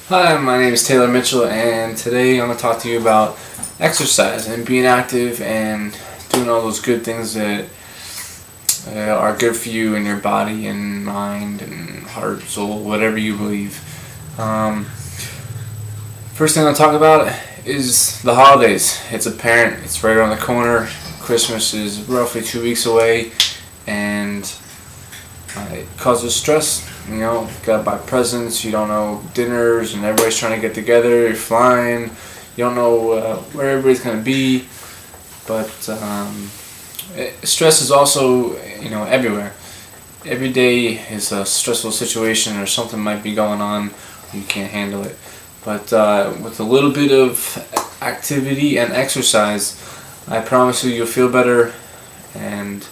Hi, my name is Taylor Mitchell, and today I'm going to talk to you about exercise and being active and doing all those good things that are good for you and your body and mind and heart, soul, whatever you believe. First thing I'll talk about is the holidays. It's apparent, it's right around the corner. Christmas is roughly 2 weeks away, and it causes stress. You know, gotta buy presents, you don't know dinners, and everybody's trying to get together, you're flying, you don't know where everybody's gonna be, but stress is also, everywhere. Every day is a stressful situation, or something might be going on, you can't handle it. But with a little bit of activity and exercise, I promise you'll feel better, and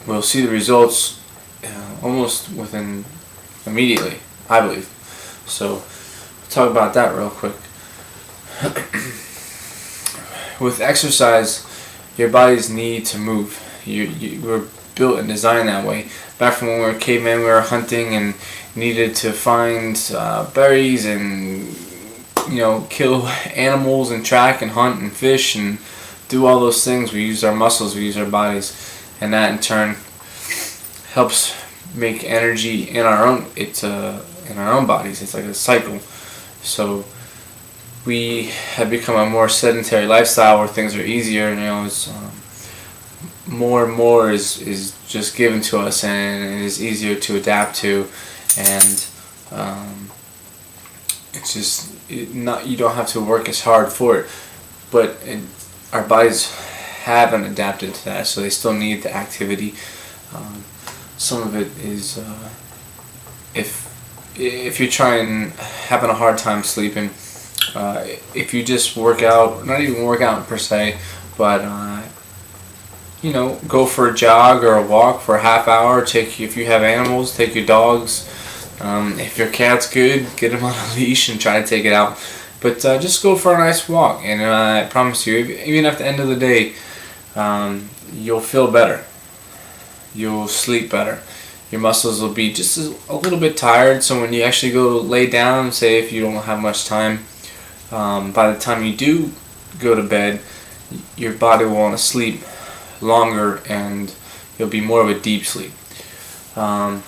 we'll see the results almost immediately, I believe. So, we'll talk about that real quick. With exercise, your bodies need to move. You were built and designed that way. Back from when we were cavemen, we were hunting and needed to find berries and kill animals and track and hunt and fish and do all those things. We use our muscles, we use our bodies, and that in turn helps make energy in our own bodies. It's like a cycle. So we have become a more sedentary lifestyle where things are easier, and it's more and more is just given to us, and it is easier to adapt to, and it's just you don't have to work as hard for it, but our bodies haven't adapted to that, so they still need the activity. Some of it is if you're having a hard time sleeping, if you just work out, not even work out per se, but go for a jog or a walk for a half hour. If you have animals, take your dogs. If your cat's good, get him on a leash and try to take it out. But just go for a nice walk, and I promise you, even at the end of the day, you'll feel better. You'll sleep better. Your muscles will be just a little bit tired, so when you actually go lay down, say if you don't have much time, by the time you do go to bed, your body will want to sleep longer, and you'll be more of a deep sleep. I'm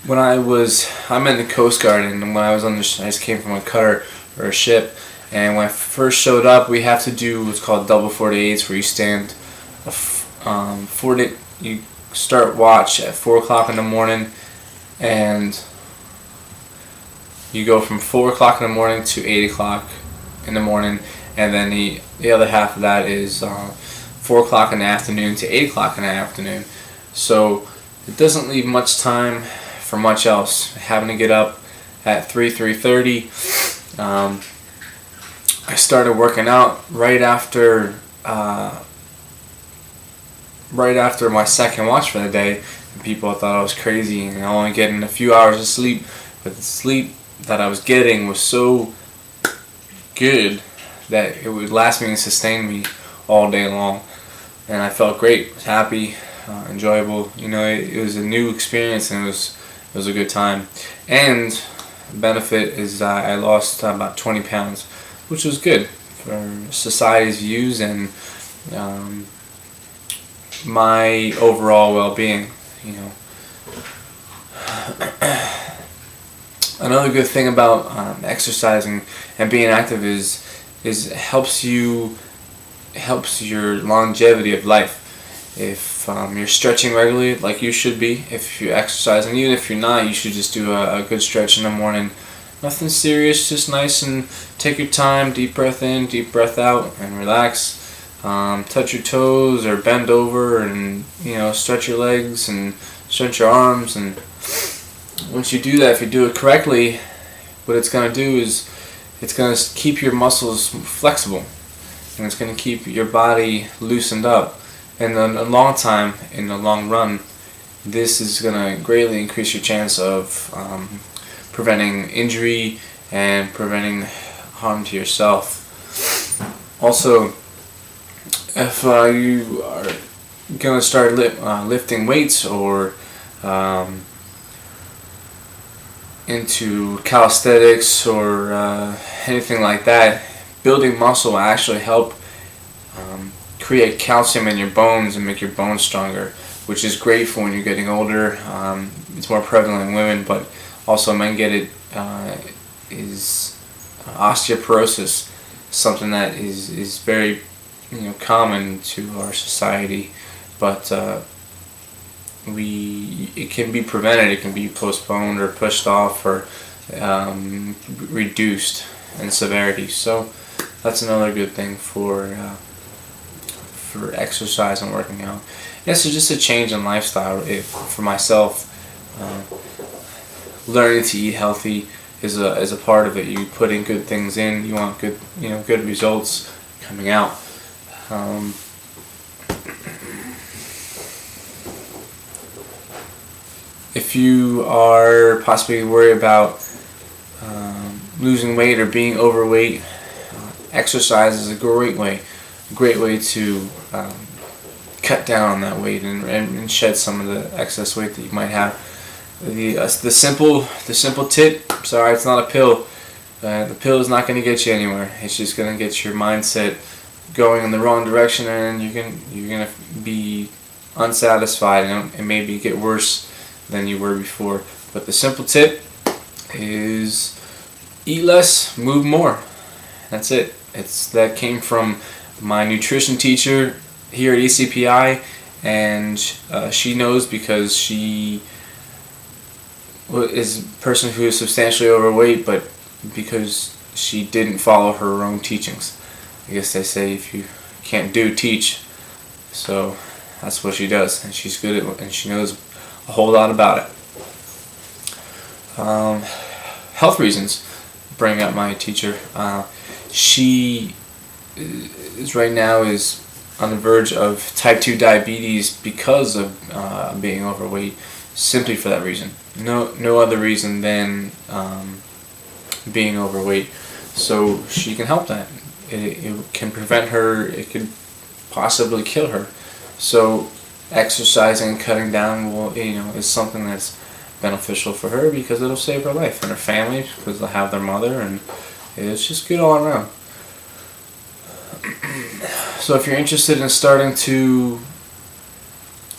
in the Coast Guard, and when I just came from a cutter or a ship, and when I first showed up, we have to do what's called double 48s, where you stand you start watch at 4 o'clock in the morning, and you go from 4 o'clock in the morning to 8 o'clock in the morning, and then the other half of that is 4 o'clock in the afternoon to 8 o'clock in the afternoon. So it doesn't leave much time for much else. Having to get up at 3:30. I started working out right after my second watch for the day, and people thought I was crazy and only getting a few hours of sleep. But the sleep that I was getting was so good that it would last me and sustain me all day long, and I felt great, was happy, enjoyable. It was a new experience, and it was a good time. And the benefit is that I lost about 20 pounds, which was good for society's views and my overall well-being. Another good thing about exercising and being active is it helps your longevity of life. If you're stretching regularly, like you should be, if you're exercising, even if you're not, you should just do a good stretch in the morning. Nothing serious, just nice, and take your time, deep breath in, deep breath out, and relax. Touch your toes or bend over, and stretch your legs and stretch your arms. And once you do that, if you do it correctly, what it's going to do is it's going to keep your muscles flexible, and it's going to keep your body loosened up. And in a long run, this is going to greatly increase your chance of preventing injury and preventing harm to yourself. Also, if you are gonna start lifting weights or into calisthenics or anything like that, building muscle will actually help create calcium in your bones and make your bones stronger, which is great for when you're getting older. It's more prevalent in women, but also men get it. Is osteoporosis, something that is very common to our society, but it can be prevented. It can be postponed or pushed off or reduced in severity. So that's another good thing for exercise and working out. Yes, it's just a change in lifestyle. For myself, learning to eat healthy is a part of it. You put in good things in, you want good results coming out. If you are possibly worried about losing weight or being overweight, exercise is a great way to cut down on that weight and shed some of the excess weight that you might have. The simple tip. Sorry, it's not a pill. The pill is not going to get you anywhere. It's just going to get your mindset going in the wrong direction, and you're going to be unsatisfied and maybe get worse than you were before. But the simple tip is eat less, move more. That's it. That came from my nutrition teacher here at ECPI, and she knows because she is a person who is substantially overweight, but because she didn't follow her own teachings. I guess they say if you can't do, teach. So that's what she does, and she's good at it, and she knows a whole lot about it. Health reasons bring up my teacher. She is right now on the verge of type 2 diabetes because of being overweight, simply for that reason. No other reason than being overweight. So she can help that. It can prevent her. It could possibly kill her. So exercising, cutting down is something that's beneficial for her because it'll save her life and her family because they'll have their mother, and it's just good all around. So if you're interested in starting to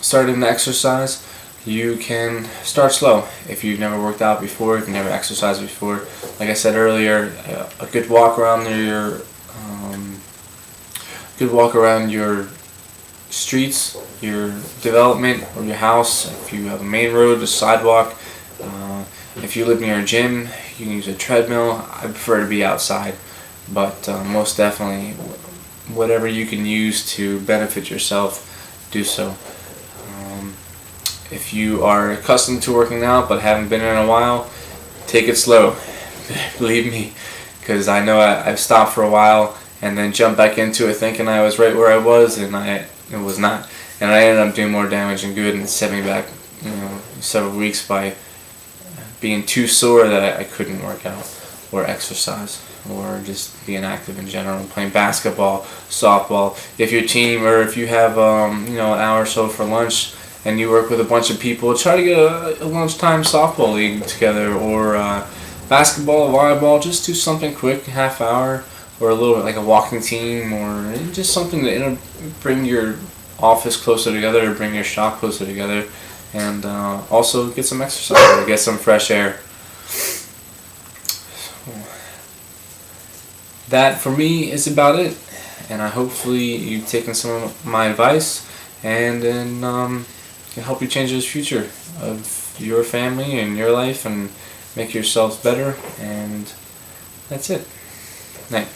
exercise, you can start slow. If you've never worked out before, if you've never exercised before, like I said earlier, a good walk around your streets, your development, or your house. If you have a main road, a sidewalk. If you live near a gym, you can use a treadmill. I prefer to be outside, but most definitely, whatever you can use to benefit yourself, do so. If you are accustomed to working out but haven't been in a while, take it slow. Believe me, because I know I've stopped for a while and then jumped back into it thinking I was right where I was, and it was not. And I ended up doing more damage than good, and it set me back several weeks by being too sore that I couldn't work out or exercise or just being active in general, playing basketball, softball. If your team, or if you have an hour or so for lunch and you work with a bunch of people, try to get a lunchtime softball league together, or basketball, volleyball. Just do something quick, half hour, or a little bit like a walking team, or just something to bring your office closer together, or bring your shop closer together, and also get some exercise or get some fresh air. So that for me is about it, and hopefully you've taken some of my advice and then can help you change the future of your family and your life and make yourselves better, and that's it. Night.